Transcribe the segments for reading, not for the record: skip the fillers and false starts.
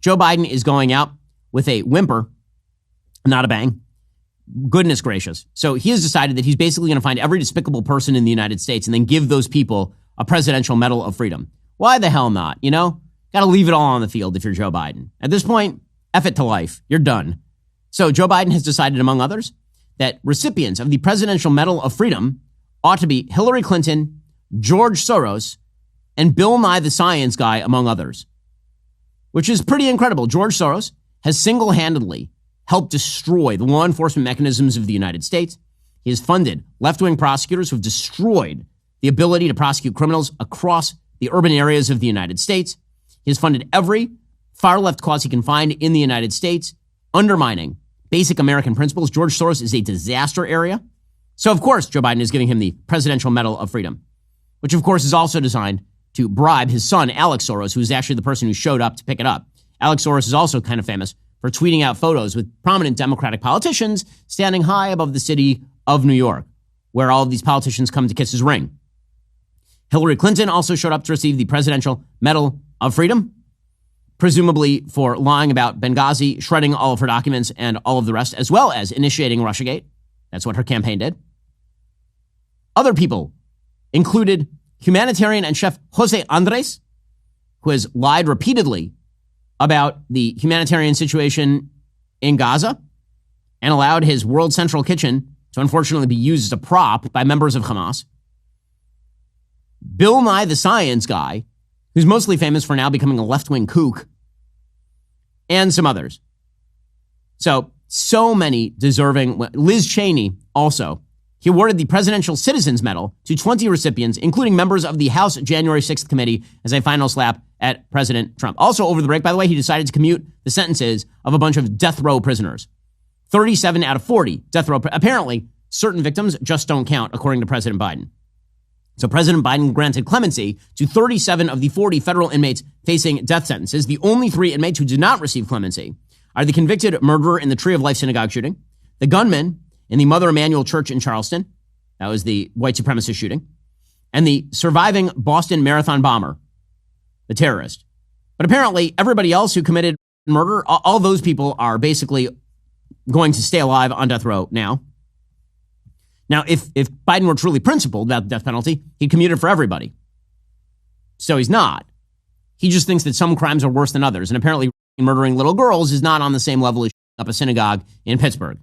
Joe Biden is going out with a whimper, not a bang. Goodness gracious. So he has decided that he's basically going to find every despicable person in the United States and then give those people a presidential Medal of Freedom. Why the hell not? You know, got to leave it all on the field if you're Joe Biden. At this point, F it to life. You're done. So Joe Biden has decided, among others, that recipients of the Presidential Medal of Freedom ought to be Hilary Clinton, George Soros, and Bill Nye the Science Guy, among others, which is pretty incredible. George Soros has single-handedly helped destroy the law enforcement mechanisms of the United States. He has funded left-wing prosecutors who have destroyed the ability to prosecute criminals across the urban areas of the United States. He has funded every far-left cause he can find in the United States, undermining basic American principles. George Soros is a disaster area. So, of course, Joe Biden is giving him the Presidential Medal of Freedom, which, of course, is also designed to bribe his son, Alex Soros, who is actually the person who showed up to pick it up. Alex Soros is also kind of famous for tweeting out photos with prominent Democratic politicians standing high above the city of New York, where all of these politicians come to kiss his ring. Hilary Clinton also showed up to receive the Presidential Medal of Freedom, presumably for lying about Benghazi, shredding all of her documents and all of the rest, as well as initiating Russiagate. That's what her campaign did. Other people included humanitarian and chef Jose Andres, who has lied repeatedly about the humanitarian situation in Gaza and allowed his World Central Kitchen to unfortunately be used as a prop by members of Hamas. Bill Nye the Science Guy, who's mostly famous for now becoming a left-wing kook, and some others. So many deserving. Liz Cheney also. He awarded the Presidential Citizens Medal to 20 recipients, including members of the House January 6th committee, as a final slap at President Trump. Also, over the break, by the way, he decided to commute the sentences of a bunch of death row prisoners. 37 out of 40 death row. Apparently, certain victims just don't count, according to President Biden. So President Biden granted clemency to 37 of the 40 federal inmates facing death sentences. The only 3 inmates who did not receive clemency are the convicted murderer in the Tree of Life synagogue shooting, the gunman in the Mother Emanuel Church in Charleston, that was the white supremacist shooting, and the surviving Boston Marathon bomber, the terrorist. But apparently everybody else who committed murder, all those people are basically going to stay alive on death row now. Now, if Biden were truly principled about the death penalty, he'd commute it for everybody. So he's not. He just thinks that some crimes are worse than others. And apparently murdering little girls is not on the same level as up a synagogue in Pittsburgh,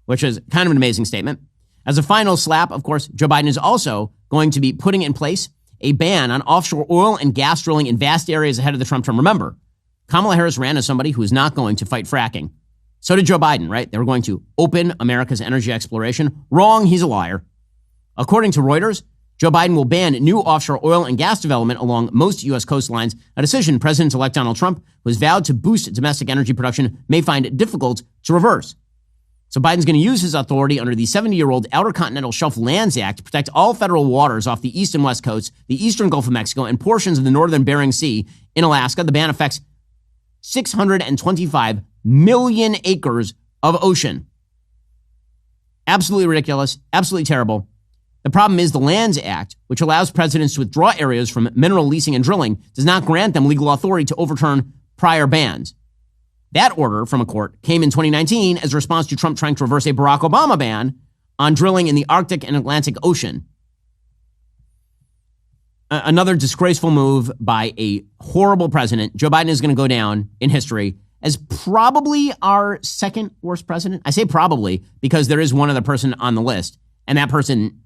which is kind of an amazing statement. As a final slap, of course, Joe Biden is also going to be putting in place a ban on offshore oil and gas drilling in vast areas ahead of the Trump term. Remember, Kamala Harris ran as somebody who is not going to fight fracking. So did Joe Biden, right? They were going to open America's energy exploration. Wrong, he's a liar. According to Reuters, Joe Biden will ban new offshore oil and gas development along most U.S. coastlines, a decision President-elect Donald Trump, who has vowed to boost domestic energy production, may find it difficult to reverse. So Biden's going to use his authority under the 70-year-old Outer Continental Shelf Lands Act to protect all federal waters off the east and west coasts, the eastern Gulf of Mexico, and portions of the northern Bering Sea in Alaska. The ban affects 625 million acres of ocean. Absolutely ridiculous, absolutely terrible. The problem is the Lands Act, which allows presidents to withdraw areas from mineral leasing and drilling, does not grant them legal authority to overturn prior bans. That order from a court came in 2019 as a response to Trump trying to reverse a Barack Obama ban on drilling in the Arctic and Atlantic Ocean. Another disgraceful move by a horrible president. Joe Biden is going to go down in history as probably our second worst president. I say probably because there is one other person on the list, and that person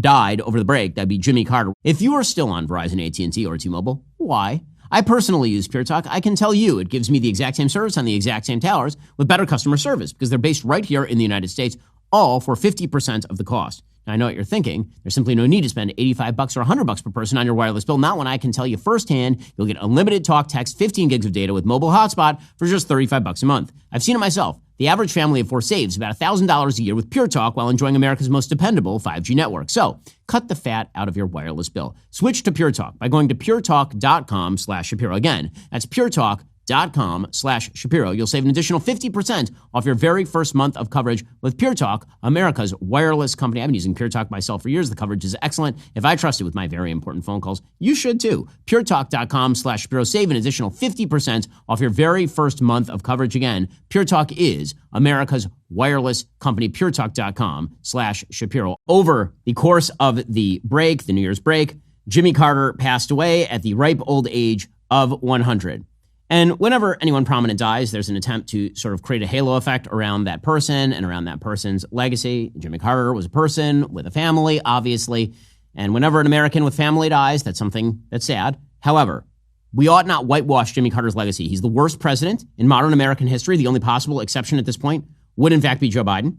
died over the break. That'd be Jimmy Carter. If you are still on Verizon, AT&T, or T-Mobile, why? I personally use Pure Talk. I can tell you it gives me the exact same service on the exact same towers with better customer service because they're based right here in the United States, all for 50% of the cost. Now, I know what you're thinking. There's simply no need to spend $85 or $100 per person on your wireless bill. Not when I can tell you firsthand you'll get unlimited talk, text, 15 gigs of data with mobile hotspot for just $35 a month. I've seen it myself. The average family of 4 saves about $1,000 a year with Pure Talk while enjoying America's most dependable 5G network. So cut the fat out of your wireless bill. Switch to Pure Talk by going to puretalk.com/Shapiro. Again, that's puretalk.com/Shapiro. PureTalk.com/Shapiro. You'll save an additional 50% off your very first month of coverage with Pure Talk, America's wireless company. I've been using Pure Talk myself for years. The coverage is excellent. If I trust it with my very important phone calls, you should too. PureTalk.com/Shapiro. Save an additional 50% off your very first month of coverage. Again, Pure Talk is America's wireless company. PureTalk.com/Shapiro. Over the course of the break, the New Year's break, Jimmy Carter passed away at the ripe old age of 100. And whenever anyone prominent dies, there's an attempt to sort of create a halo effect around that person and around that person's legacy. Jimmy Carter was a person with a family, obviously. And whenever an American with family dies, that's something that's sad. However, we ought not whitewash Jimmy Carter's legacy. He's the worst president in modern American history. The only possible exception at this point would, in fact, be Joe Biden.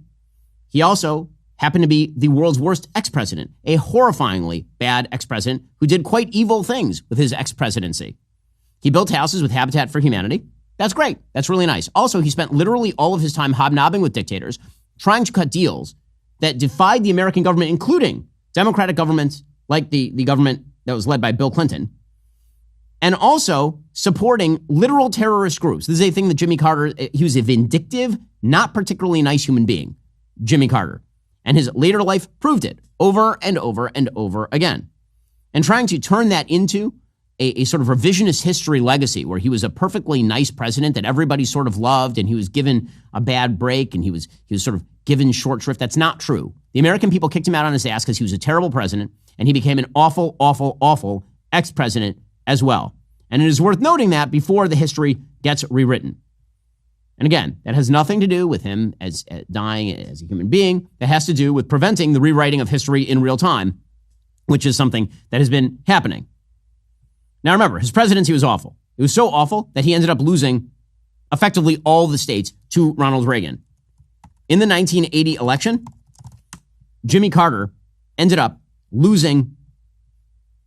He also happened to be the world's worst ex-president, a horrifyingly bad ex-president who did quite evil things with his ex-presidency. He built houses with Habitat for Humanity. That's great. That's really nice. Also, he spent literally all of his time hobnobbing with dictators, trying to cut deals that defied the American government, including democratic governments like the government that was led by Bill Clinton, and also supporting literal terrorist groups. This is a thing that Jimmy Carter, he was a vindictive, not particularly nice human being, Jimmy Carter. And his later life proved it over and over and over again. And trying to turn that into a sort of revisionist history legacy where he was a perfectly nice president that everybody sort of loved and he was given a bad break and he was sort of given short shrift. That's not true. The American people kicked him out on his ass because he was a terrible president and he became an awful, awful, awful ex-president as well. And it is worth noting that before the history gets rewritten. And again, that has nothing to do with him as dying as a human being. That has to do with preventing the rewriting of history in real time, which is something that has been happening. Now remember, his presidency was awful. It was so awful that he ended up losing effectively all the states to Ronald Reagan. In the 1980 election, Jimmy Carter ended up losing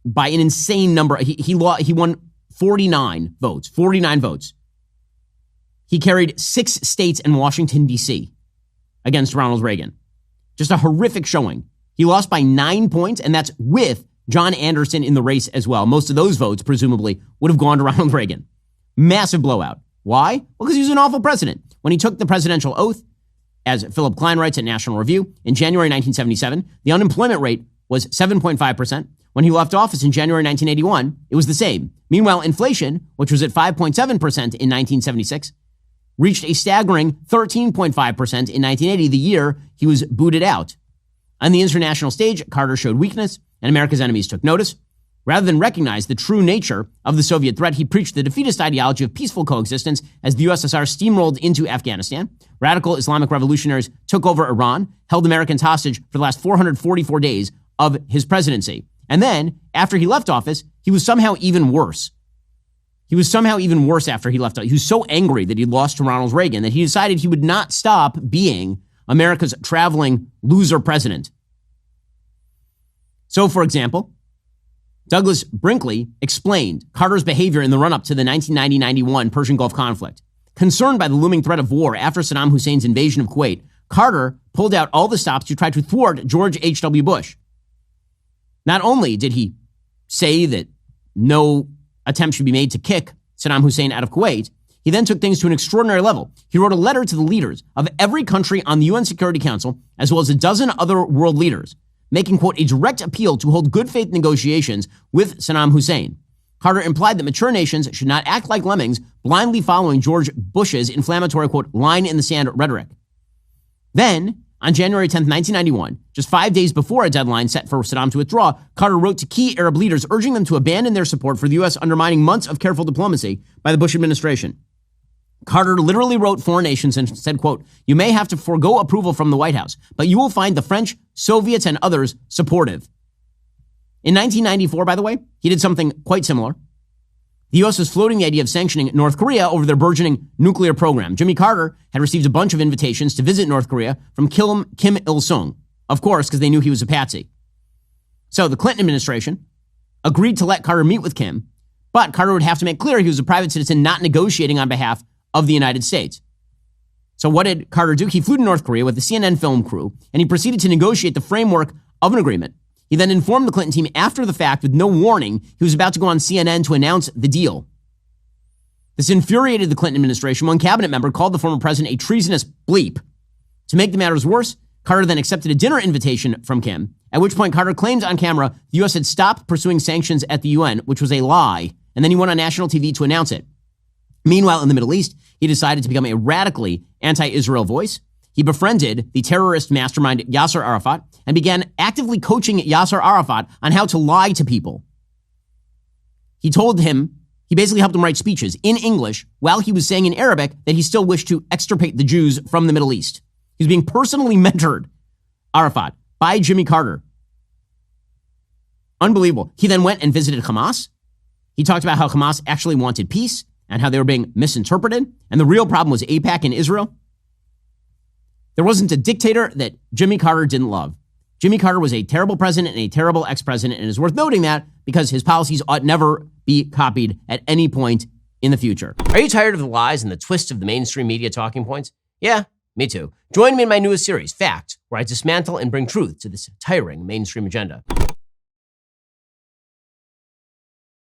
by an insane number. He won 49 votes. He carried 6 states and Washington, D.C. against Ronald Reagan. Just a horrific showing. He lost by 9 points, and that's with John Anderson in the race as well. Most of those votes, presumably, would have gone to Ronald Reagan. Massive blowout. Why? Well, because he was an awful president. When he took the presidential oath, as Philip Klein writes at National Review, in January 1977, the unemployment rate was 7.5%. When he left office in January 1981, it was the same. Meanwhile, inflation, which was at 5.7% in 1976, reached a staggering 13.5% in 1980, the year he was booted out. On the international stage, Carter showed weakness, and America's enemies took notice. Rather than recognize the true nature of the Soviet threat, he preached the defeatist ideology of peaceful coexistence as the USSR steamrolled into Afghanistan. Radical Islamic revolutionaries took over Iran, held Americans hostage for the last 444 days of his presidency. And then, after he left office, he was somehow even worse. After he left office. He was so angry that he lost to Ronald Reagan that he decided he would not stop being America's traveling loser president. So, for example, Douglas Brinkley explained Carter's behavior in the run-up to the 1990-91 Persian Gulf conflict. Concerned by the looming threat of war after Saddam Hussein's invasion of Kuwait, Carter pulled out all the stops to try to thwart George H.W. Bush. Not only did he say that no attempt should be made to kick Saddam Hussein out of Kuwait, he then took things to an extraordinary level. He wrote a letter to the leaders of every country on the UN Security Council, as well as a dozen other world leaders, making, quote, a direct appeal to hold good faith negotiations with Saddam Hussein. Carter implied that mature nations should not act like lemmings, blindly following George Bush's inflammatory, quote, line in the sand rhetoric. Then, on January 10th, 1991, just 5 days before a deadline set for Saddam to withdraw, Carter wrote to key Arab leaders urging them to abandon their support for the U.S., undermining months of careful diplomacy by the Bush administration. Carter literally wrote foreign nations and said, quote, you may have to forego approval from the White House, but you will find the French, Soviets, and others supportive. In 1994, by the way, he did something quite similar. The U.S. was floating the idea of sanctioning North Korea over their burgeoning nuclear program. Jimmy Carter had received a bunch of invitations to visit North Korea from Kim Il-sung, of course, because they knew he was a patsy. So the Clinton administration agreed to let Carter meet with Kim, but Carter would have to make clear he was a private citizen not negotiating on behalf of the United States. So what did Carter do? He flew to North Korea with the CNN film crew, and he proceeded to negotiate the framework of an agreement. He then informed the Clinton team after the fact with no warning he was about to go on CNN to announce the deal. The This infuriated the Clinton administration. One cabinet member called the former president a treasonous bleep. To make the matters worse, Carter then accepted a dinner invitation from Kim, at which point Carter claimed on camera the U.S. had stopped pursuing sanctions at the UN, which was a lie, and then he went on national TV to announce it. Meanwhile, in the Middle East, he decided to become a radically anti-Israel voice. He befriended the terrorist mastermind Yasser Arafat and began actively coaching Yasser Arafat on how to lie to people. He basically helped him write speeches in English while he was saying in Arabic that he still wished to extirpate the Jews from the Middle East. He was being personally mentored, Arafat, by Jimmy Carter. Unbelievable. He then went and visited Hamas. He talked about how Hamas actually wanted peace and how they were being misinterpreted. And the real problem was AIPAC in Israel. There wasn't a dictator that Jimmy Carter didn't love. Jimmy Carter was a terrible president and a terrible ex-president, and it is worth noting that because his policies ought never be copied at any point in the future. Are you tired of the lies and the twists of the mainstream media talking points? Yeah, me too. Join me in my newest series, Fact, where I dismantle and bring truth to this tiring mainstream agenda.